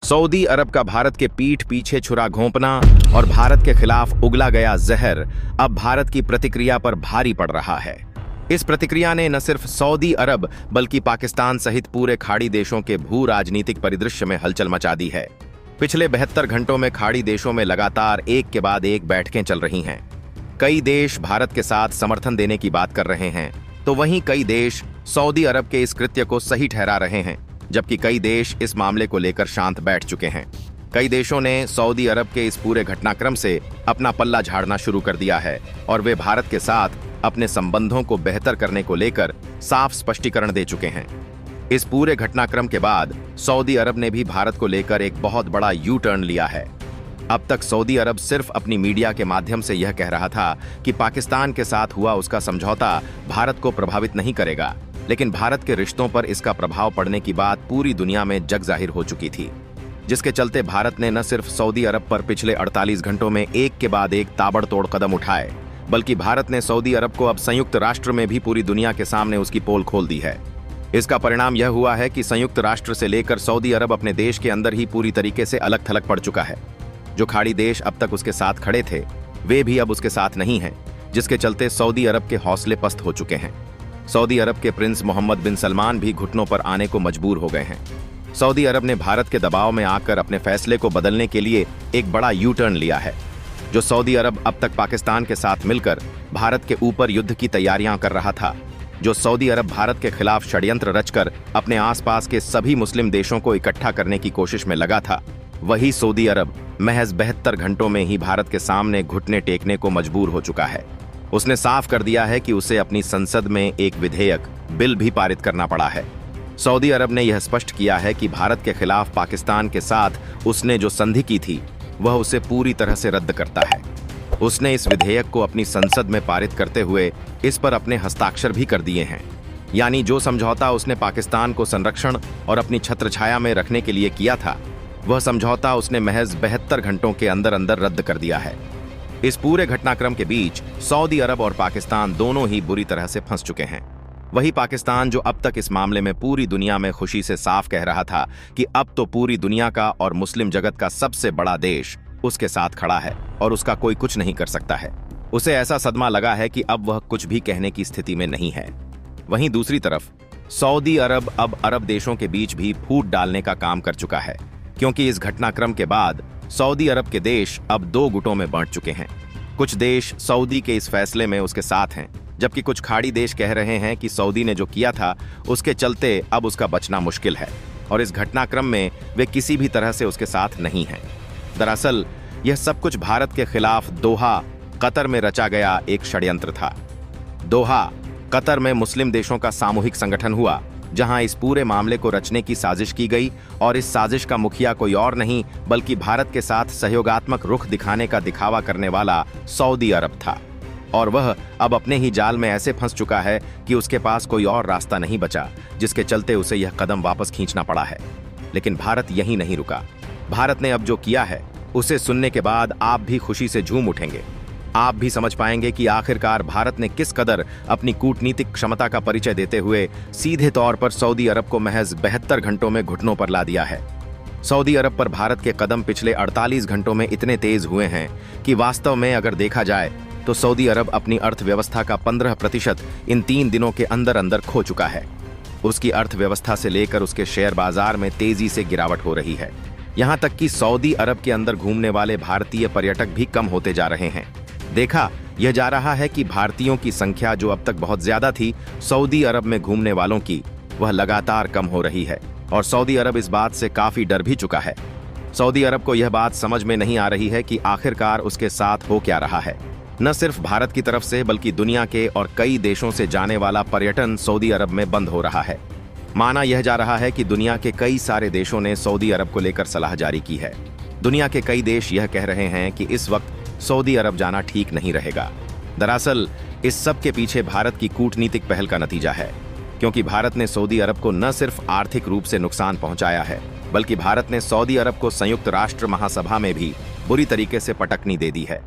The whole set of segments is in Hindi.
सऊदी अरब का भारत के पीठ पीछे छुरा घोंपना और भारत के खिलाफ उगला गया जहर अब भारत की प्रतिक्रिया पर भारी पड़ रहा है। इस प्रतिक्रिया ने न सिर्फ सऊदी अरब बल्कि पाकिस्तान सहित पूरे खाड़ी देशों के भू राजनीतिक परिदृश्य में हलचल मचा दी है। पिछले 72 घंटों में खाड़ी देशों में लगातार एक के बाद एक बैठकें चल रही हैं। कई देश भारत के साथ समर्थन देने की बात कर रहे हैं, तो वहीं कई देश सऊदी अरब के इस कृत्य को सही ठहरा रहे हैं, जबकि कई देश इस मामले को लेकर शांत बैठ चुके हैं। कई देशों ने सऊदी अरब के इस पूरे घटनाक्रम से अपना पल्ला झाड़ना शुरू कर दिया है और वे भारत के साथ अपने संबंधों को बेहतर करने को लेकर साफ स्पष्टीकरण दे चुके हैं। इस पूरे घटनाक्रम के बाद सऊदी अरब ने भी भारत को लेकर एक बहुत बड़ा यू टर्न लिया है। अब तक सऊदी अरब सिर्फ अपनी मीडिया के माध्यम से यह कह रहा था कि पाकिस्तान के साथ हुआ उसका समझौता भारत को प्रभावित नहीं करेगा, लेकिन भारत के रिश्तों पर इसका प्रभाव पड़ने की बात पूरी दुनिया में जग जाहिर हो चुकी थी, जिसके चलते भारत ने न सिर्फ सऊदी अरब पर पिछले 48 घंटों में एक के बाद एक ताबड़तोड़ कदम उठाए, बल्कि भारत ने सऊदी अरब को अब संयुक्त राष्ट्र में भी पूरी दुनिया के सामने उसकी पोल खोल दी है। इसका परिणाम यह हुआ है कि संयुक्त राष्ट्र से लेकर सऊदी अरब अपने देश के अंदर ही पूरी तरीके से अलग थलग पड़ चुका है। जो खाड़ी देश अब तक उसके साथ खड़े थे, वे भी अब उसके साथ नहीं हैं, जिसके चलते सऊदी अरब के हौसले पस्त हो चुके हैं। सऊदी अरब के प्रिंस मोहम्मद बिन सलमान भी घुटनों पर आने को मजबूर हो गए हैं। सऊदी अरब ने भारत के दबाव में आकर अपने फैसले को बदलने के लिए एक बड़ा यू टर्न लिया है। जो सऊदी अरब अब तक पाकिस्तान के साथ मिलकर भारत के ऊपर युद्ध की तैयारियां कर रहा था, जो सऊदी अरब भारत के खिलाफ षड्यंत्र रचकर अपने आसपास के सभी मुस्लिम देशों को इकट्ठा करने की कोशिश में लगा था, वही सऊदी अरब महज 72 घंटों में ही भारत के सामने घुटने टेकने को मजबूर हो चुका है। उसने साफ कर दिया है कि उसे अपनी संसद में एक विधेयक बिल भी पारित करना पड़ा है। सऊदी अरब ने यह स्पष्ट किया है कि भारत के खिलाफ पाकिस्तान के साथ उसने जो संधि की थी, वह उसे पूरी तरह से रद्द करता है। उसने इस विधेयक को अपनी संसद में पारित करते हुए इस पर अपने हस्ताक्षर भी कर दिए हैं। यानी जो समझौता उसने पाकिस्तान को संरक्षण और अपनी छत्रछाया में रखने के लिए किया था, वह समझौता उसने महज 72 घंटों के अंदर अंदर रद्द कर दिया है। इस पूरे घटनाक्रम के बीच सऊदी अरब और पाकिस्तान दोनों ही बुरी तरह से फंस चुके हैं। वही पाकिस्तान जो अब तक इस मामले में पूरी दुनिया में खुशी से साफ कह रहा था कि अब तो पूरी दुनिया का और मुस्लिम जगत का सबसे बड़ा देश उसके साथ खड़ा है और उसका कोई कुछ नहीं कर सकता है, उसे ऐसा सदमा लगा है कि अब वह कुछ भी कहने की स्थिति में नहीं है। वहीं दूसरी तरफ सऊदी अरब अब अरब देशों के बीच भी फूट डालने का काम कर चुका है, क्योंकि इस घटनाक्रम के बाद सऊदी अरब के देश अब दो गुटों में बांट चुके हैं। कुछ देश सऊदी के इस फैसले में उसके साथ हैं, जबकि कुछ खाड़ी देश कह रहे हैं कि सऊदी ने जो किया था उसके चलते अब उसका बचना मुश्किल है और इस घटनाक्रम में वे किसी भी तरह से उसके साथ नहीं हैं। दरअसल यह सब कुछ भारत के खिलाफ दोहा, कतर में रचा गया एक षड्यंत्र था। दोहा, कतर में मुस्लिम देशों का सामूहिक संगठन हुआ, जहां इस पूरे मामले को रचने की साजिश की गई और इस साजिश का मुखिया कोई और नहीं बल्कि भारत के साथ सहयोगात्मक रुख दिखाने का दिखावा करने वाला सऊदी अरब था। और वह अब अपने ही जाल में ऐसे फंस चुका है कि उसके पास कोई और रास्ता नहीं बचा, जिसके चलते उसे यह कदम वापस खींचना पड़ा है। लेकिन भारत यहीं नहीं रुका। भारत ने अब जो किया है उसे सुनने के बाद आप भी खुशी से झूम उठेंगे। आप भी समझ पाएंगे कि आखिरकार भारत ने किस कदर अपनी कूटनीतिक क्षमता का परिचय देते हुए सीधे तौर पर सऊदी अरब को महज 72 घंटों में घुटनों पर ला दिया है। सऊदी अरब पर भारत के कदम पिछले 48 घंटों में इतने तेज हुए हैं कि वास्तव में अगर देखा जाए तो सऊदी अरब अपनी अर्थव्यवस्था का 15% इन 3 दिनों के अंदर अंदर खो चुका है। उसकी अर्थव्यवस्था से लेकर उसके शेयर बाजार में तेजी से गिरावट हो रही है। यहाँ तक कि सऊदी अरब के अंदर घूमने वाले भारतीय पर्यटक भी कम होते जा रहे हैं। देखा यह जा रहा है कि भारतीयों की संख्या जो अब तक बहुत ज्यादा थी सऊदी अरब में घूमने वालों की, वह लगातार कम हो रही है और सऊदी अरब इस बात से काफी डर भी चुका है। सऊदी अरब को यह बात समझ में नहीं आ रही है कि आखिरकार उसके साथ हो क्या रहा है। न सिर्फ भारत की तरफ से बल्कि दुनिया के और कई देशों से जाने वाला पर्यटन सऊदी अरब में बंद हो रहा है। माना यह जा रहा है कि दुनिया के कई सारे देशों ने सऊदी अरब को लेकर सलाह जारी की है। दुनिया के कई देश यह कह रहे हैं कि इस वक्त सऊदी अरब जाना ठीक नहीं रहेगा। दरअसल इस सब के पीछे भारत की कूटनीतिक पहल का नतीजा है, क्योंकि भारत ने सऊदी अरब को न सिर्फ आर्थिक रूप से नुकसान पहुंचाया है, बल्कि भारत ने सऊदी अरब को संयुक्त राष्ट्र महासभा में भी बुरी तरीके से पटकनी दे दी है।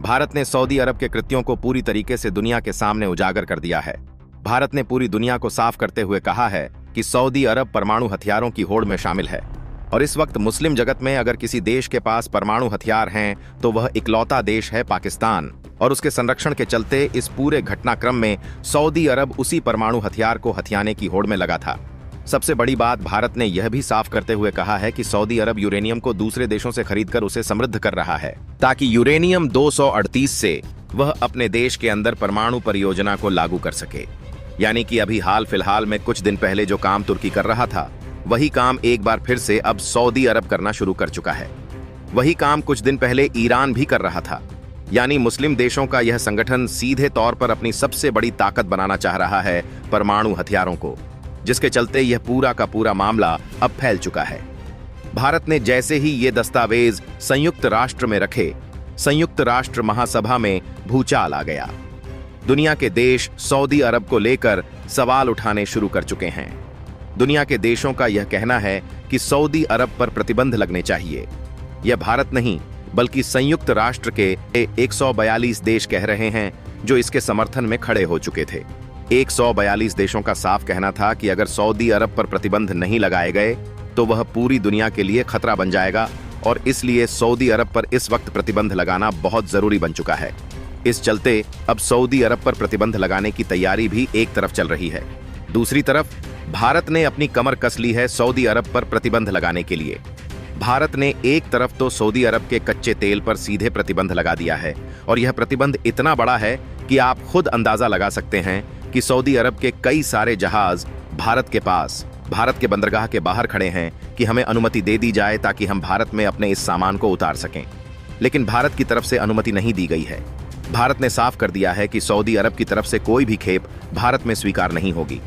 भारत ने सऊदी अरब के कृत्यों को पूरी तरीके से दुनिया के सामने उजागर कर दिया है। भारत ने पूरी दुनिया को साफ करते हुए कहा है कि सऊदी अरब परमाणु हथियारों की होड़ में शामिल है और इस वक्त मुस्लिम जगत में अगर किसी देश के पास परमाणु हथियार हैं तो वह इकलौता देश है पाकिस्तान। और उसके संरक्षण के चलते इस पूरे घटनाक्रम में सऊदी अरब उसी परमाणु हथियार को हथियाने की होड़ में लगा था। सबसे बड़ी बात, भारत ने यह भी साफ करते हुए कहा है कि सऊदी अरब यूरेनियम को दूसरे देशों से खरीदकर उसे समृद्ध कर रहा है ताकि यूरेनियम 238 से वह अपने देश के अंदर परमाणु परियोजना को लागू कर सके। यानी कि अभी हाल फिलहाल में कुछ दिन पहले जो काम तुर्की कर रहा था, वही काम एक बार फिर से अब सऊदी अरब करना शुरू कर चुका है। वही काम कुछ दिन पहले ईरान भी कर रहा था। यानी मुस्लिम देशों का यह संगठन सीधे तौर पर अपनी सबसे बड़ी ताकत बनाना चाह रहा है परमाणु हथियारों को, जिसके चलते यह पूरा का पूरा मामला अब फैल चुका है। भारत ने जैसे ही ये दस्तावेज संयुक्त राष्ट्र में रखे, संयुक्त राष्ट्र महासभा में भूचाल आ गया। दुनिया के देश सऊदी अरब को लेकर सवाल उठाने शुरू कर चुके हैं। दुनिया के देशों का यह कहना है कि सऊदी अरब पर प्रतिबंध लगने चाहिए। यह भारत नहीं बल्कि संयुक्त राष्ट्र के 142 देश कह रहे हैं, जो इसके समर्थन में खड़े हो चुके थे। 142 देशों का साफ कहना था कि अगर सऊदी अरब पर प्रतिबंध नहीं लगाए गए तो वह पूरी दुनिया के लिए खतरा बन जाएगा और इसलिए सऊदी अरब पर इस वक्त प्रतिबंध लगाना बहुत जरूरी बन चुका है। इस चलते अब सऊदी अरब पर प्रतिबंध लगाने की तैयारी भी एक तरफ चल रही है। दूसरी तरफ भारत ने अपनी कमर कस ली है सऊदी अरब पर प्रतिबंध लगाने के लिए। भारत ने एक तरफ तो सऊदी अरब के कच्चे तेल पर सीधे प्रतिबंध लगा दिया है और यह प्रतिबंध इतना बड़ा है कि आप खुद अंदाजा लगा सकते हैं कि सऊदी अरब के कई सारे जहाज भारत के पास, भारत के बंदरगाह के बाहर खड़े हैं कि हमें अनुमति दे दी जाए ताकि हम भारत में अपने इस सामान को उतार सकें। लेकिन भारत की तरफ से अनुमति नहीं दी गई है। भारत ने साफ कर दिया है कि सऊदी अरब की तरफ से कोई भी खेप भारत में स्वीकार नहीं होगी।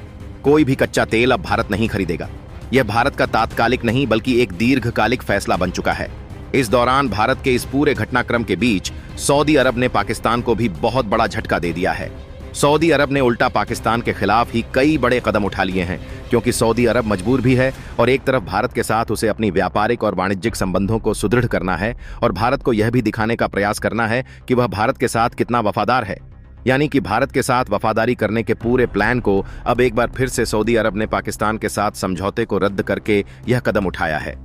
कोई भी कच्चा तेल अब भारत नहीं खरीदेगा। यह भारत का तात्कालिक नहीं बल्कि एक दीर्घकालिक फैसला बन चुका है। इस दौरान भारत के इस पूरे घटनाक्रम के बीच सऊदी अरब ने पाकिस्तान को भी बहुत बड़ा झटका दे दिया है। सऊदी अरब ने उल्टा पाकिस्तान के खिलाफ ही कई बड़े कदम उठा लिए हैं, क्योंकि सऊदी अरब मजबूर भी है और एक तरफ भारत के साथ उसे अपनी व्यापारिक और वाणिज्यिक संबंधों को सुदृढ़ करना है और भारत को यह भी दिखाने का प्रयास करना है कि वह भारत के साथ कितना वफादार है। यानी कि भारत के साथ वफादारी करने के पूरे प्लान को अब एक बार फिर से सऊदी अरब ने पाकिस्तान के साथ समझौते को रद्द करके यह कदम उठाया है।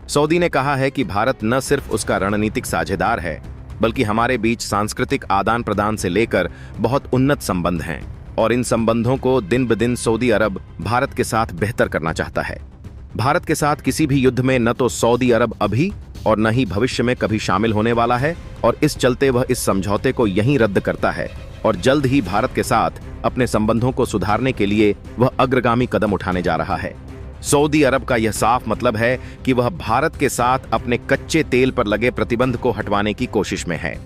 सऊदी ने कहा है कि भारत न सिर्फ उसका रणनीतिक साझेदार है बल्कि हमारे बीच सांस्कृतिक आदान प्रदान से लेकर बहुत उन्नत संबंध हैं और इन संबंधों को दिन ब दिन सऊदी अरब भारत के साथ बेहतर करना चाहता है। भारत के साथ किसी भी युद्ध में न तो सऊदी अरब अभी और न ही भविष्य में कभी शामिल होने वाला है और इस चलते वह इस समझौते को यहीं रद्द करता है और जल्द ही भारत के साथ अपने संबंधों को सुधारने के लिए वह अग्रगामी कदम उठाने जा रहा है। सऊदी अरब का यह साफ मतलब है कि वह भारत के साथ अपने कच्चे तेल पर लगे प्रतिबंध को हटवाने की कोशिश में है।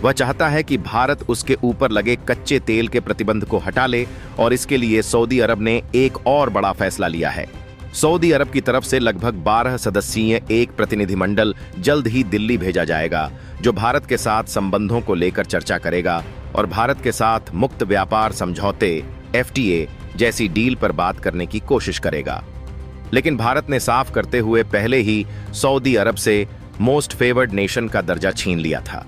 वह चाहता है कि भारत उसके ऊपर लगे कच्चे तेल के प्रतिबंध को हटा ले और इसके लिए सऊदी अरब ने एक और बड़ा फैसला लिया है। सऊदी अरब की तरफ से लगभग 12 सदस्यीय एक प्रतिनिधिमंडल जल्द ही दिल्ली भेजा जाएगा, जो भारत के साथ संबंधों को लेकर चर्चा करेगा और भारत के साथ मुक्त व्यापार समझौते FTA जैसी डील पर बात करने की कोशिश करेगा। लेकिन भारत ने साफ करते हुए पहले ही सऊदी अरब से मोस्ट फेवर्ड नेशन का दर्जा छीन लिया था,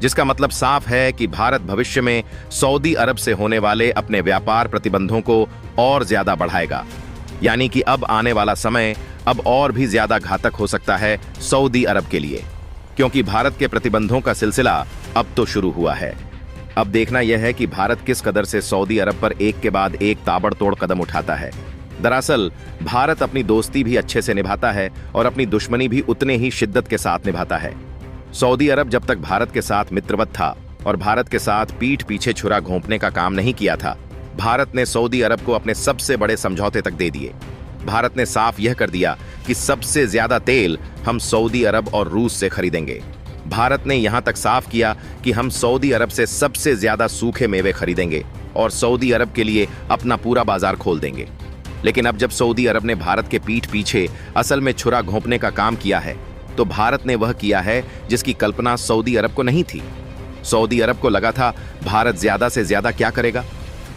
जिसका मतलब साफ है कि भारत भविष्य में सऊदी अरब से होने वाले अपने व्यापार प्रतिबंधों को और ज्यादा बढ़ाएगा। यानी कि अब आने वाला समय अब और भी ज्यादा घातक हो सकता है सऊदी अरब के लिए, क्योंकि भारत के प्रतिबंधों का सिलसिला अब तो शुरू हुआ है। अब देखना यह है कि भारत किस कदर से सऊदी अरब पर एक के बाद एक ताबड़तोड़ कदम उठाता है। दरअसल भारत अपनी दोस्ती भी अच्छे से निभाता है और अपनी दुश्मनी भी उतने ही शिद्दत के साथ निभाता है। सऊदी अरब जब तक भारत के साथ मित्रवत था और भारत के साथ पीठ पीछे छुरा घोंपने का काम नहीं किया था, भारत ने सऊदी अरब को अपने सबसे बड़े समझौते तक दे दिए। भारत ने साफ यह कर दिया कि सबसे ज्यादा तेल हम सऊदी अरब और रूस से खरीदेंगे। भारत ने यहां तक साफ किया कि हम सऊदी अरब से सबसे ज्यादा सूखे मेवे खरीदेंगे और सऊदी अरब के लिए अपना पूरा बाजार खोल देंगे। लेकिन अब जब सऊदी अरब ने भारत के पीठ पीछे असल में छुरा घोंपने का काम किया है, तो भारत ने वह किया है जिसकी कल्पना सऊदी अरब को नहीं थी। सऊदी अरब को लगा था भारत ज्यादा से ज्यादा क्या करेगा,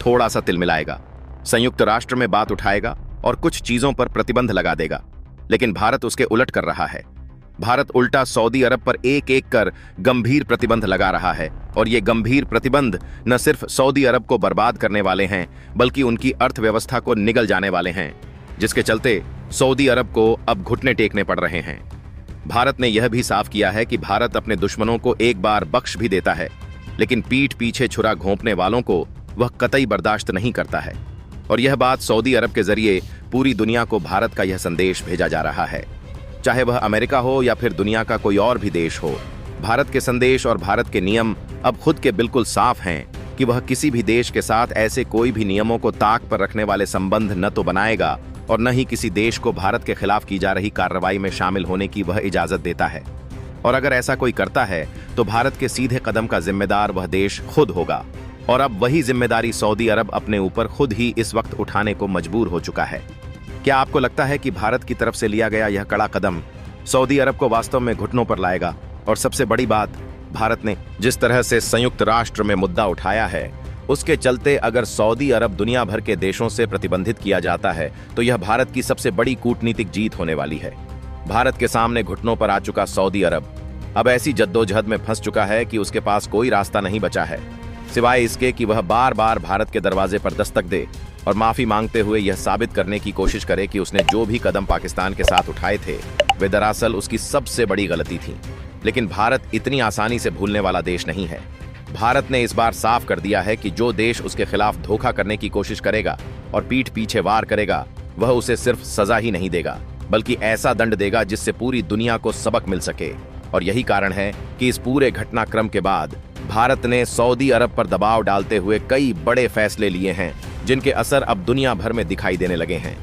थोड़ा सा तिलमिलाएगा, संयुक्त राष्ट्र में बात उठाएगा और कुछ चीजों पर प्रतिबंध लगा देगा। लेकिन भारत उसके उलट कर रहा है। भारत उल्टा सऊदी अरब पर एक एक कर गंभीर प्रतिबंध लगा रहा है और ये गंभीर प्रतिबंध न सिर्फ सऊदी अरब को बर्बाद करने वाले हैं बल्कि उनकी अर्थव्यवस्था को निगल जाने वाले हैं, जिसके चलते सऊदी अरब को अब घुटने टेकने पड़ रहे हैं। भारत ने यह भी साफ किया है कि भारत अपने दुश्मनों को एक बार बख्श भी देता है, लेकिन पीठ पीछे छुरा घोंपने वालों को वह कतई बर्दाश्त नहीं करता है। और यह बात सऊदी अरब के जरिए पूरी दुनिया को भारत का यह संदेश भेजा जा रहा है। चाहे वह अमेरिका हो या फिर दुनिया का कोई और भी देश हो, भारत के संदेश और भारत के नियम अब खुद के बिल्कुल साफ हैं कि वह किसी भी देश के साथ ऐसे कोई भी नियमों को ताक पर रखने वाले संबंध न तो बनाएगा और न ही किसी देश को भारत के खिलाफ की जा रही कार्रवाई में शामिल होने की वह इजाजत देता है। और अगर ऐसा कोई करता है तो भारत के सीधे कदम का जिम्मेदार वह देश खुद होगा। और अब वही जिम्मेदारी सऊदी अरब अपने ऊपर खुद ही इस वक्त उठाने को मजबूर हो चुका है। क्या आपको लगता है कि भारत की तरफ से लिया गया यह कड़ा कदम सऊदी अरब को वास्तव में घुटनों पर लाएगा? और सबसे बड़ी बात, भारत ने जिस तरह से संयुक्त राष्ट्र में मुद्दा उठाया है, उसके चलते अगर सऊदी अरब दुनिया भर के देशों से प्रतिबंधित किया जाता है तो यह भारत की सबसे बड़ी कूटनीतिक जीत होने वाली है। भारत के सामने घुटनों पर आ चुका सऊदी अरब अब ऐसी जद्दोजहद में फंस चुका है कि उसके पास कोई रास्ता नहीं बचा है सिवाय इसके कि वह बार बार भारत के दरवाजे पर दस्तक दे और माफी मांगते हुए यह साबित करने की कोशिश करे कि उसने जो भी कदम पाकिस्तान के साथ उठाए थे वे दरअसल उसकी सबसे बड़ी गलती थी। लेकिन भारत इतनी आसानी से भूलने वाला देश नहीं है। भारत ने इस बार साफ कर दिया है कि जो देश उसके खिलाफ धोखा करने की कोशिश करेगा और पीठ पीछे वार करेगा, वह उसे सिर्फ सजा ही नहीं देगा बल्कि ऐसा दंड देगा जिससे पूरी दुनिया को सबक मिल सके। और यही कारण है कि इस पूरे घटनाक्रम के बाद भारत ने सऊदी अरब पर दबाव डालते हुए कई बड़े फैसले लिए हैं जिनके असर अब दुनिया भर में दिखाई देने लगे हैं।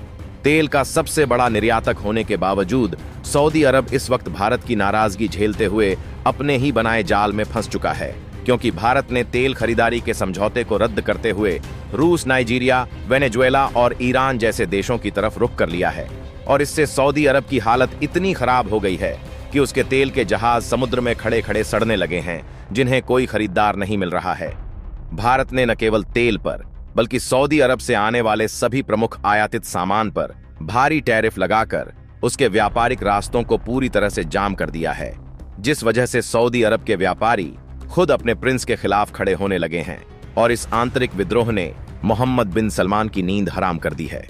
तेल का सबसे बड़ा निर्यातक होने के बावजूद सऊदी अरब इस वक्त भारत की नाराजगी झेलते हुए अपने ही बनाए जाल में फंस चुका है, क्योंकि भारत ने तेल खरीदारी के समझौते को रद्द करते हुए रूस, नाइजीरिया, वेनेजुएला और ईरान जैसे देशों की तरफ रुख कर लिया है। और इससे सऊदी अरब की हालत इतनी खराब हो गई है कि उसके तेल के जहाज समुद्र में खड़े खड़े सड़ने लगे हैं, जिन्हें कोई खरीदार नहीं मिल रहा है। भारत ने न केवल तेल पर बल्कि सऊदी अरब से आने वाले सभी प्रमुख आयातित सामान पर भारी टैरिफ लगाकर उसके व्यापारिक रास्तों को पूरी तरह से जाम कर दिया है, जिस वजह से सऊदी अरब के व्यापारी खुद अपने प्रिंस के खिलाफ खड़े होने लगे हैं। और इस आंतरिक विद्रोह ने मोहम्मद बिन सलमान की नींद हराम कर दी है।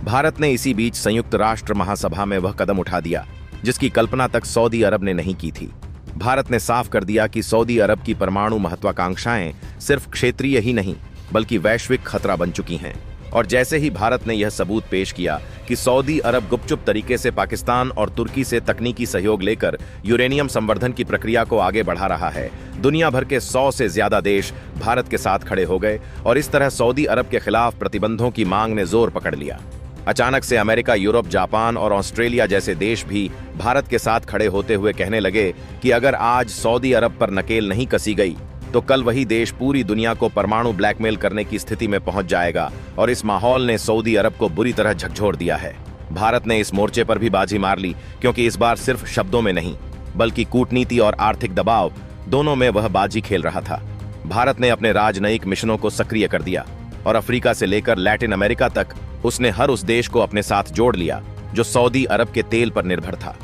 भारत ने इसी बीच संयुक्त राष्ट्र महासभा में वह कदम उठा दिया जिसकी कल्पना तक सऊदी अरब ने नहीं की थी। भारत ने साफ कर दिया कि सऊदी अरब की परमाणु महत्वाकांक्षाएं सिर्फ क्षेत्रीय ही नहीं बल्कि वैश्विक खतरा बन चुकी हैं। और जैसे ही भारत ने यह सबूत पेश किया कि सऊदी अरब गुपचुप तरीके से पाकिस्तान और तुर्की से तकनीकी सहयोग लेकर यूरेनियम संवर्धन की प्रक्रिया को आगे बढ़ा रहा है, दुनिया भर के 100 से ज्यादा देश भारत के साथ खड़े हो गए और इस तरह सऊदी अरब के खिलाफ प्रतिबंधों की मांग ने जोर पकड़ लिया। अचानक से अमेरिका, यूरोप, जापान और ऑस्ट्रेलिया जैसे देश भी भारत के साथ खड़े होते हुए कहने लगे कि अगर आज सऊदी अरब पर नकेल नहीं कसी गई तो कल वही देश पूरी दुनिया को परमाणु ब्लैकमेल करने की स्थिति में पहुंच जाएगा। और इस माहौल ने सऊदी अरब को बुरी तरह झकझोर दिया है। भारत ने इस मोर्चे पर भी बाजी मार ली, क्योंकि इस बार सिर्फ शब्दों में नहीं बल्कि कूटनीति और आर्थिक दबाव दोनों में वह बाजी खेल रहा था। भारत ने अपने राजनयिक मिशनों को सक्रिय कर दिया और अफ्रीका से लेकर लैटिन अमेरिका तक उसने हर उस देश को अपने साथ जोड़ लिया जो सऊदी अरब के तेल पर निर्भर था।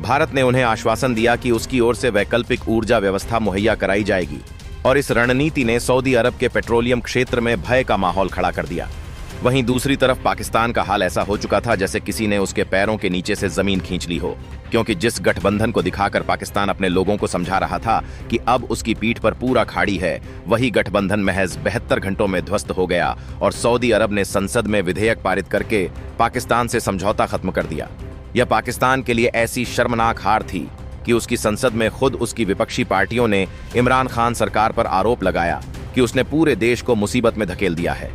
भारत ने उन्हें आश्वासन दिया कि उसकी ओर से वैकल्पिक ऊर्जा व्यवस्था मुहैया कराई जाएगी और इस रणनीति ने सऊदी अरब के पेट्रोलियम क्षेत्र में भय का माहौल खड़ा कर दिया। वहीं दूसरी तरफ पाकिस्तान का हाल ऐसा हो चुका था जैसे किसी ने उसके पैरों के नीचे से जमीन खींच ली हो, क्योंकि जिस गठबंधन को दिखाकर पाकिस्तान अपने लोगों को समझा रहा था कि अब उसकी पीठ पर पूरा खाड़ी है, वही गठबंधन महज 72 घंटों में ध्वस्त हो गया और सऊदी अरब ने संसद में विधेयक पारित करके पाकिस्तान से समझौता खत्म कर दिया। यह पाकिस्तान के लिए ऐसी शर्मनाक हार थी कि उसकी संसद में खुद उसकी विपक्षी पार्टियों ने इमरान खान सरकार पर आरोप लगाया कि उसने पूरे देश को मुसीबत में धकेल दिया है।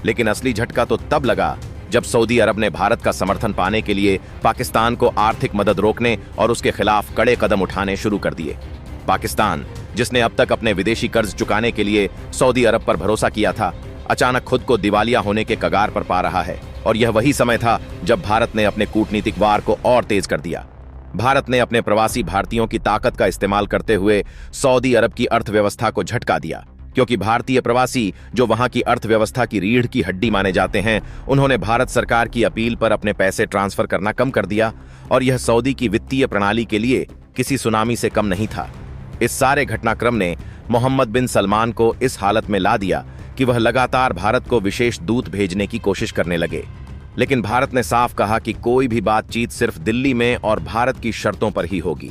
लेकिन असली झटका तो तब लगा जब सऊदी अरब ने भारत का समर्थन पाने के लिए पाकिस्तान को आर्थिक मदद रोकने और उसके खिलाफ कड़े कदम उठाने शुरू कर दिए। पाकिस्तान, जिसने अब तक अपने विदेशी कर्ज चुकाने के लिए सऊदी अरब पर भरोसा किया था, अचानक खुद को दिवालिया होने के कगार पर पा रहा है। और यह वही समय था जब भारत ने अपने कूटनीतिक वार को और तेज कर दिया। भारत ने अपने प्रवासी भारतीयों की ताकत का इस्तेमाल करते हुए सऊदी अरब की अर्थव्यवस्था को झटका दिया, क्योंकि भारतीय प्रवासी, जो वहां की अर्थव्यवस्था की रीढ़ की हड्डी माने जाते हैं, उन्होंने भारत सरकार की अपील पर अपने पैसे ट्रांसफर करना कम कर दिया। और यह सऊदी की वित्तीय प्रणाली के लिए किसी सुनामी से कम नहीं था। इस सारे घटनाक्रम ने मोहम्मद बिन सलमान को इस हालत में ला दिया कि वह लगातार भारत को विशेष दूत भेजने की कोशिश करने लगे। लेकिन भारत ने साफ कहा कि कोई भी बातचीत सिर्फ दिल्ली में और भारत की शर्तों पर ही होगी।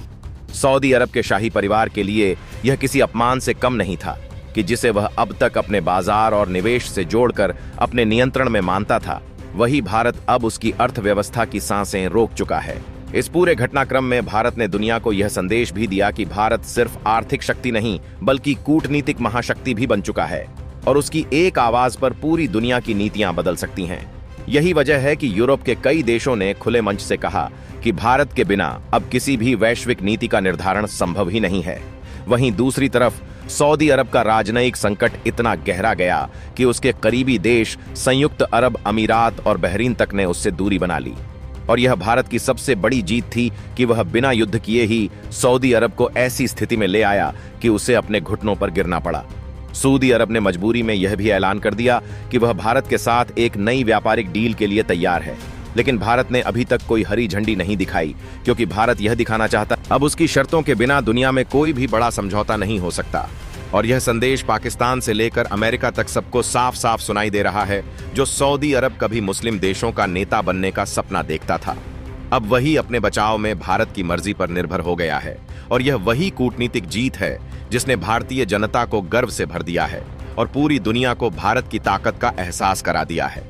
सऊदी अरब के शाही परिवार के लिए यह किसी अपमान से कम नहीं था कि जिसे वह अब तक अपने बाजार और निवेश से जोड़कर अपने नियंत्रण में मानता था, वही भारत अब उसकी अर्थव्यवस्था की सांसें रोक चुका है। इस पूरे घटनाक्रम में भारत ने दुनिया को यह संदेश भी दिया कि भारत सिर्फ आर्थिक शक्ति नहीं बल्कि कूटनीतिक महाशक्ति भी बन चुका है और उसकी एक आवाज पर पूरी दुनिया की नीतियां बदल सकती हैं। यही वजह है कि यूरोप के कई देशों ने खुले मंच से कहा कि भारत के बिना अब किसी भी वैश्विक नीति का निर्धारण संभव ही नहीं है। वहीं दूसरी तरफ सऊदी अरब का राजनयिक संकट इतना गहरा गया कि उसके करीबी देश संयुक्त अरब अमीरात और बहरीन तक ने उससे दूरी बना ली। और यह भारत की सबसे बड़ी जीत थी कि वह बिना युद्ध किए ही सऊदी अरब को ऐसी स्थिति में ले आया कि उसे अपने घुटनों पर गिरना पड़ा। सऊदी अरब ने मजबूरी में यह भी ऐलान कर दिया कि वह भारत के साथ एक नई व्यापारिक डील के लिए तैयार है, लेकिन भारत ने अभी तक कोई हरी झंडी नहीं दिखाई, क्योंकि भारत यह दिखाना चाहता अब उसकी शर्तों के बिना दुनिया में कोई भी बड़ा समझौता नहीं हो सकता। और यह संदेश पाकिस्तान से लेकर अमेरिका तक सबको साफ साफ सुनाई दे रहा है, जो सऊदी अरब कभी मुस्लिम देशों का नेता बनने का सपना देखता था, अब वही अपने बचाव में भारत की मर्जी पर निर्भर हो गया है। और यह वही कूटनीतिक जीत है जिसने भारतीय जनता को गर्व से भर दिया है और पूरी दुनिया को भारत की ताकत का एहसास करा दिया है।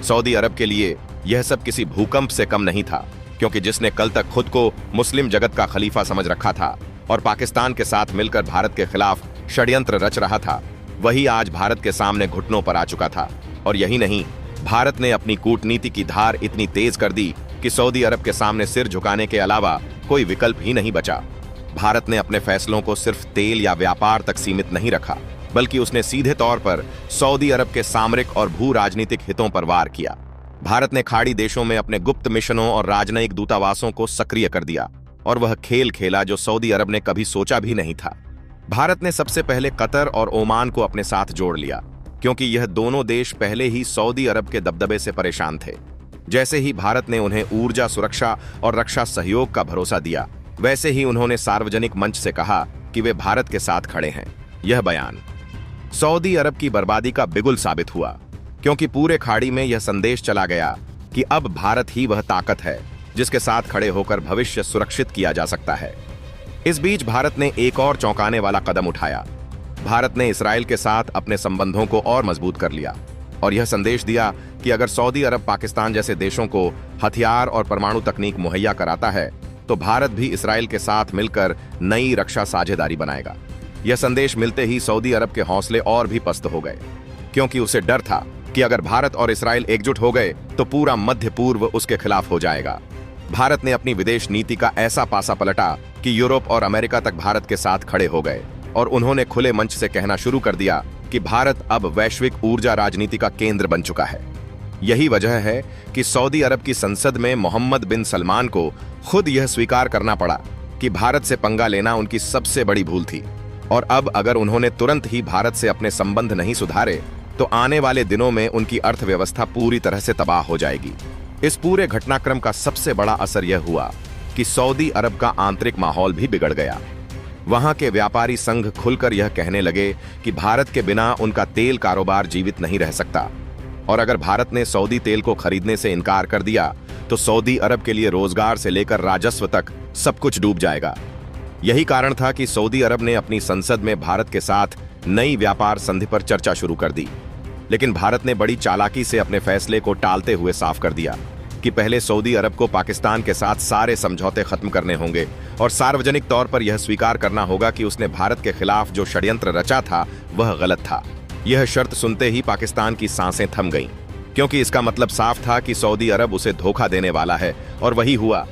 सऊदी अरब के लिए यह सब किसी भूकंप से कम नहीं था, क्योंकि जिसने कल तक खुद को मुस्लिम जगत का खलीफा समझ रखा था और पाकिस्तान के साथ मिलकर भारत के खिलाफ षड्यंत्र रच रहा था, वही आज भारत के सामने घुटनों पर आ चुका था। और यही नहीं, भारत ने अपनी कूटनीति की धार इतनी तेज कर दी कि सऊदी अरब के सामने सिर झुकाने के अलावा कोई विकल्प ही नहीं बचा। भारत ने अपने फैसलों को सिर्फ तेल या व्यापार तक सीमित नहीं रखा, बल्कि उसने सीधे तौर पर सऊदी अरब के सामरिक और भू राजनीतिक हितों पर वार किया। भारत ने खाड़ी देशों में अपने गुप्त मिशनों और राजनयिक दूतावासों को सक्रिय कर दिया और वह खेल खेला जो सऊदी अरब ने कभी सोचा भी नहीं था। भारत ने सबसे पहले कतर और ओमान को अपने साथ जोड़ लिया, क्योंकि यह दोनों देश पहले ही सऊदी अरब के दबदबे से परेशान थे। जैसे ही भारत ने उन्हें ऊर्जा सुरक्षा और रक्षा सहयोग का भरोसा दिया, वैसे ही उन्होंने सार्वजनिक मंच से कहा कि वे भारत के साथ खड़े हैं। यह बयान सऊदी अरब की बर्बादी का बिगुल साबित हुआ, क्योंकि पूरे खाड़ी में यह संदेश चला गया कि अब भारत ही वह ताकत है जिसके साथ खड़े होकर भविष्य सुरक्षित किया जा सकता है। इस बीच भारत ने एक और चौंकाने वाला कदम उठाया। भारत ने इसराइल के साथ अपने संबंधों को और मजबूत कर लिया और यह संदेश दिया कि अगर सऊदी अरब पाकिस्तान जैसे देशों को हथियार और परमाणु तकनीक मुहैया कराता है, तो भारत भी इसराइल के साथ मिलकर नई रक्षा साझेदारी बनाएगा। यह संदेश मिलते ही सऊदी अरब के हौसले और भी पस्त हो गए, क्योंकि उसे डर था कि अगर भारत और इसराइल एकजुट हो गए तो पूरा मध्य पूर्व उसके खिलाफ हो जाएगा। भारत ने अपनी विदेश नीति का ऐसा पासा पलटा कि यूरोप और अमेरिका तक भारत के साथ खड़े हो गए और उन्होंने खुले मंच से कहना शुरू कर दिया कि भारत अब वैश्विक ऊर्जा राजनीति का केंद्र बन चुका है। यही वजह है कि सऊदी अरब की संसद में मोहम्मद बिन सलमान को खुद यह स्वीकार करना पड़ा कि भारत से पंगा लेना उनकी सबसे बड़ी भूल थी और अब अगर उन्होंने तुरंत ही भारत से अपने संबंध नहीं सुधारे तो आने वाले दिनों में उनकी अर्थव्यवस्था पूरी तरह से तबाह हो जाएगी। इस पूरे घटनाक्रम का सबसे बड़ा असर यह हुआ कि सऊदी अरब का आंतरिक माहौल भी बिगड़ गया। वहां के व्यापारी संघ खुलकर यह कहने लगे कि भारत के बिना उनका तेल कारोबार जीवित नहीं रह सकता और अगर भारत ने सऊदी तेल को खरीदने से इनकार कर दिया तो सऊदी अरब के लिए रोजगार से लेकर राजस्व तक सब कुछ डूब जाएगा। यही कारण था कि सऊदी अरब ने अपनी संसद में भारत के साथ नई व्यापार संधि पर चर्चा शुरू कर दी, लेकिन भारत ने बड़ी चालाकी से अपने फैसले को टालते हुए साफ कर दिया कि पहले सऊदी अरब को पाकिस्तान के साथ सारे समझौते खत्म करने होंगे और सार्वजनिक तौर पर यह स्वीकार करना होगा कि उसने भारत के खिलाफ जो षड्यंत्र रचा था वह गलत था। यह शर्त सुनते ही पाकिस्तान की सांसें थम गईं, क्योंकि इसका मतलब साफ था कि सऊदी अरब उसे धोखा देने वाला है और वही हुआ।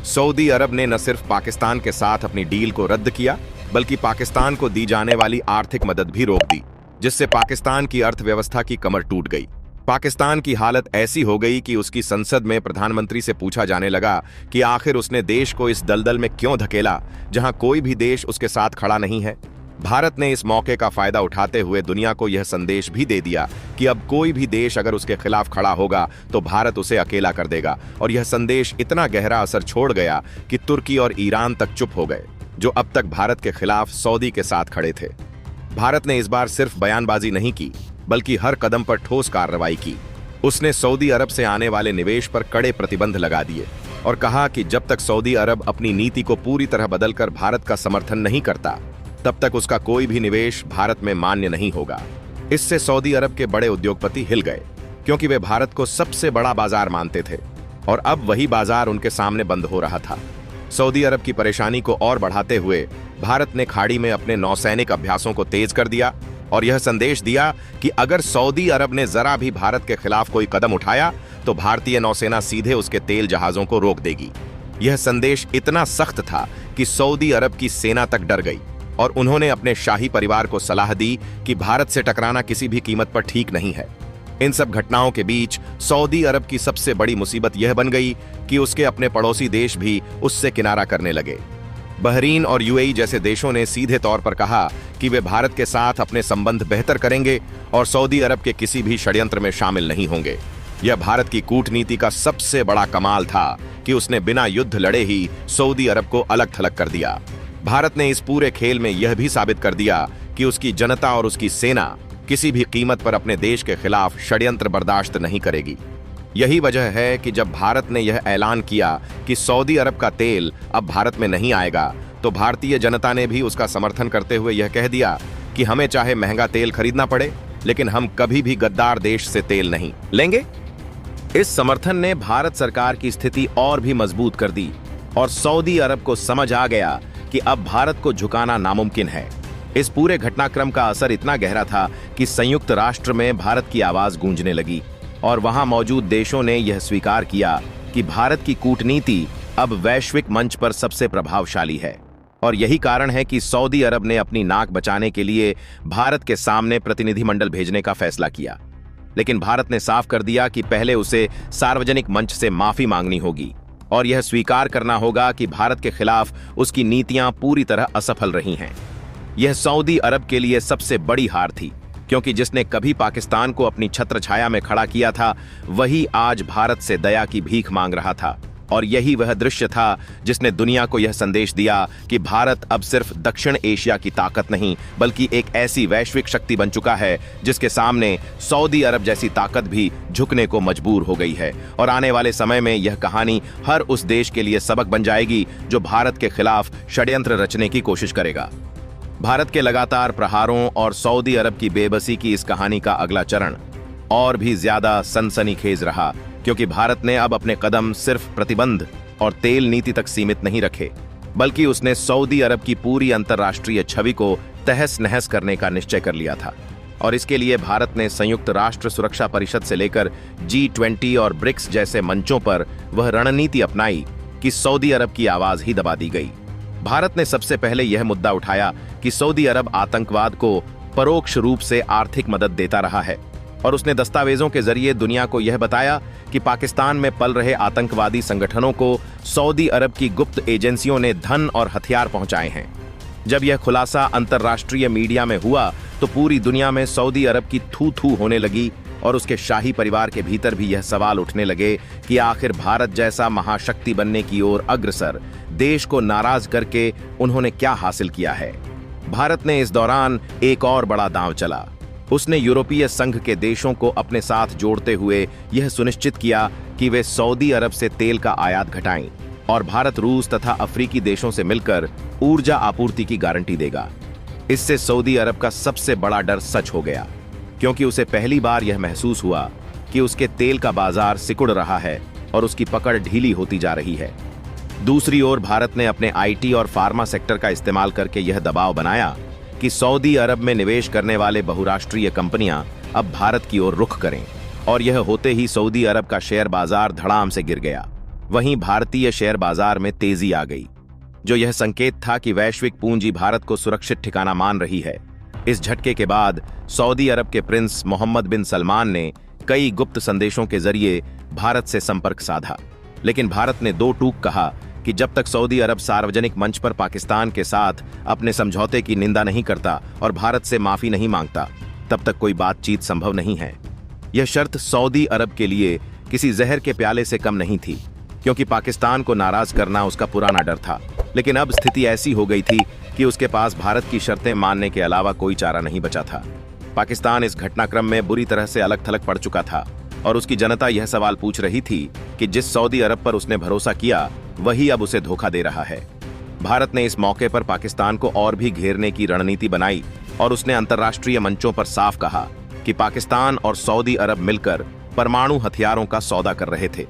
सऊदी अरब ने न सिर्फ पाकिस्तान के साथ अपनी डील को रद्द किया, बल्कि पाकिस्तान को दी जाने वाली आर्थिक मदद भी रोक दी, जिससे पाकिस्तान की अर्थव्यवस्था की कमर टूट गई। पाकिस्तान की हालत ऐसी हो गई कि उसकी संसद में प्रधानमंत्री से पूछा जाने लगा कि आखिर उसने देश को इस दलदल में क्यों धकेला जहां कोई भी देश उसके साथ खड़ा नहीं है। भारत ने इस मौके का फायदा उठाते हुए दुनिया को यह संदेश भी दे दिया कि अब कोई भी देश अगर उसके खिलाफ खड़ा होगा तो भारत उसे अकेला कर देगा और यह संदेश इतना गहरा असर छोड़ गया कि तुर्की और ईरान तक चुप हो गए, जो अब तक भारत के खिलाफ सऊदी के साथ खड़े थे। भारत ने इस बार सिर्फ बयानबाजी नहीं की, बल्कि हर कदम पर ठोस कार्रवाई की। उसने सऊदी अरब से आने वाले निवेश पर कड़े प्रतिबंध लगा दिए और कहा कि जब तक सऊदी अरब अपनी नीति को पूरी तरह बदलकर भारत का समर्थन नहीं करता, तब तक उसका कोई भी निवेश भारत में मान्य नहीं होगा। इससे सऊदी अरब के बड़े उद्योगपति हिल गए, क्योंकि वे भारत को सबसे बड़ा बाजार मानते थे और अब वही बाजार उनके सामने बंद हो रहा था। सऊदी अरब की परेशानी को और बढ़ाते हुए भारत ने खाड़ी में अपने नौसैनिक अभ्यासों को तेज कर दिया और यह संदेश दिया कि अगर सऊदी अरब ने जरा भी भारत के खिलाफ कोई कदम उठाया तो भारतीय नौसेना सीधे उसके तेल जहाजों को रोक देगी। यह संदेश इतना सख्त था कि सऊदी अरब की सेना तक डर गई और उन्होंने अपने शाही परिवार को सलाह दी कि भारत से टकराना किसी भी कीमत पर ठीक नहीं है। इन सब घटनाओं के बीच सऊदी अरब की सबसे बड़ी मुसीबत यह बन गई कि उसके अपने पड़ोसी देश भी उससे किनारा करने लगे। बहरीन और यूएई जैसे देशों ने सीधे तौर पर कहा कि वे भारत के साथ अपने संबंध बेहतर करेंगे और सऊदी अरब के किसी भी षड्यंत्र में शामिल नहीं होंगे। यह भारत की कूटनीति का सबसे बड़ा कमाल था कि उसने बिना युद्ध लड़े ही सऊदी अरब को अलग थलग कर दिया। भारत ने इस पूरे खेल में यह भी साबित कर दिया कि उसकी जनता और उसकी सेना किसी भी कीमत पर अपने देश के खिलाफ षड्यंत्र बर्दाश्त नहीं करेगी। यही वजह है कि जब भारत ने यह ऐलान किया कि सऊदी अरब का तेल अब भारत में नहीं आएगा, तो भारतीय जनता ने भी उसका समर्थन करते हुए यह कह दिया कि हमें चाहे महंगा तेल खरीदना पड़े, लेकिन हम कभी भी गद्दार देश से तेल नहीं लेंगे। इस समर्थन ने भारत सरकार की स्थिति और भी मजबूत कर दी और सऊदी अरब को समझ आ गया कि अब भारत को झुकाना नामुमकिन है। इस पूरे घटनाक्रम का असर इतना गहरा था कि संयुक्त राष्ट्र में भारत की आवाज गूंजने लगी और वहां मौजूद देशों ने यह स्वीकार किया कि भारत की कूटनीति अब वैश्विक मंच पर सबसे प्रभावशाली है। और यही कारण है कि सऊदी अरब ने अपनी नाक बचाने के लिए भारत के सामने प्रतिनिधिमंडल भेजने का फैसला किया। लेकिन भारत ने साफ कर दिया कि पहले उसे सार्वजनिक मंच से माफी मांगनी होगी और यह स्वीकार करना होगा कि भारत के खिलाफ उसकी नीतियां पूरी तरह असफल रही हैं। यह सऊदी अरब के लिए सबसे बड़ी हार थी, क्योंकि जिसने कभी पाकिस्तान को अपनी छत्रछाया में खड़ा किया था, वही आज भारत से दया की भीख मांग रहा था। और यही वह दृश्य था जिसने दुनिया को यह संदेश दिया कि भारत अब सिर्फ दक्षिण एशिया की ताकत नहीं, बल्कि एक ऐसी वैश्विक शक्ति बन चुका है जिसके सामने सऊदी अरब जैसी ताकत भी झुकने को मजबूर हो गई है। और आने वाले समय में यह कहानी हर उस देश के लिए सबक बन जाएगी जो भारत के खिलाफ षड्यंत्र रचने की कोशिश करेगा। भारत के लगातार प्रहारों और सऊदी अरब की बेबसी की इस कहानी का अगला चरण और भी ज्यादा सनसनीखेज रहा, क्योंकि भारत ने अब अपने कदम सिर्फ प्रतिबंध और तेल नीति तक सीमित नहीं रखे, बल्कि उसने सऊदी अरब की पूरी अंतर्राष्ट्रीय छवि को तहस नहस करने का निश्चय कर लिया था। और इसके लिए भारत ने संयुक्त राष्ट्र सुरक्षा परिषद से लेकर G20 और ब्रिक्स जैसे मंचों पर वह रणनीति अपनाई कि सऊदी अरब की आवाज ही दबा दी गई। भारत ने सबसे पहले यह मुद्दा उठाया कि सऊदी अरब आतंकवाद को परोक्ष रूप से आर्थिक मदद देता रहा है और उसने दस्तावेजों के जरिए दुनिया को यह बताया कि पाकिस्तान में पल रहे आतंकवादी संगठनों को सऊदी अरब की गुप्त एजेंसियों ने धन और हथियार पहुंचाए हैं। जब यह खुलासा अंतर्राष्ट्रीय मीडिया में हुआ तो पूरी दुनिया में सऊदी अरब की थू थू होने लगी और उसके शाही परिवार के भीतर भी यह सवाल उठने लगे कि आखिर भारत जैसा महाशक्ति बनने की ओर अग्रसर देश को नाराज करके उन्होंने क्या हासिल किया है। भारत ने इस दौरान एक और बड़ा दांव चला। उसने यूरोपीय संघ के देशों को अपने साथ जोड़ते हुए यह सुनिश्चित किया कि वे सऊदी अरब से तेल का आयात घटाएं और भारत रूस तथा अफ्रीकी देशों से मिलकर ऊर्जा आपूर्ति की गारंटी देगा। इससे सऊदी अरब का सबसे बड़ा डर सच हो गया, क्योंकि उसे पहली बार यह महसूस हुआ कि उसके तेल का बाजार सिकुड़ रहा है और उसकी पकड़ ढीली होती जा रही है। दूसरी ओर भारत ने अपने आईटी और फार्मा सेक्टर का इस्तेमाल करके यह दबाव बनाया कि सऊदी अरब में निवेश करने वाले बहुराष्ट्रीय कंपनियां अब भारत की ओर रुख करें, और यह होते ही सऊदी अरब का शेयर बाजार धड़ाम से गिर गया। वहीं भारतीय शेयर बाजार में तेजी आ गई, जो यह संकेत था कि वैश्विक पूंजी भारत को सुरक्षित ठिकाना मान रही है। इस झटके के बाद सऊदी अरब के प्रिंस मोहम्मद बिन सलमान ने कई गुप्त संदेशों के जरिए भारत से संपर्क साधा, लेकिन भारत ने दो टूक कहा कि जब तक सऊदी अरब सार्वजनिक मंच पर पाकिस्तान के साथ अपने समझौते की निंदा नहीं करता और भारत से माफी नहीं मांगता, तब तक कोई बातचीत संभव नहीं है। यह शर्त सऊदी अरब के लिए किसी जहर के प्याले से कम नहीं थी, क्योंकि पाकिस्तान को नाराज करना उसका पुराना डर था। लेकिन अब स्थिति ऐसी हो गई थी कि उसके पास भारत की शर्तें मानने के अलावा कोई चारा नहीं बचा था। पाकिस्तान इस घटनाक्रम में बुरी तरह से अलग थलग पड़ चुका था और उसकी जनता यह सवाल पूछ रही थी कि जिस सऊदी अरब पर उसने भरोसा किया वही अब उसे धोखा दे रहा है। भारत ने इस मौके पर पाकिस्तान को और भी घेरने की रणनीति बनाई और उसने अंतर्राष्ट्रीय मंचों पर साफ कहा कि पाकिस्तान और सऊदी अरब मिलकर परमाणु हथियारों का सौदा कर रहे थे।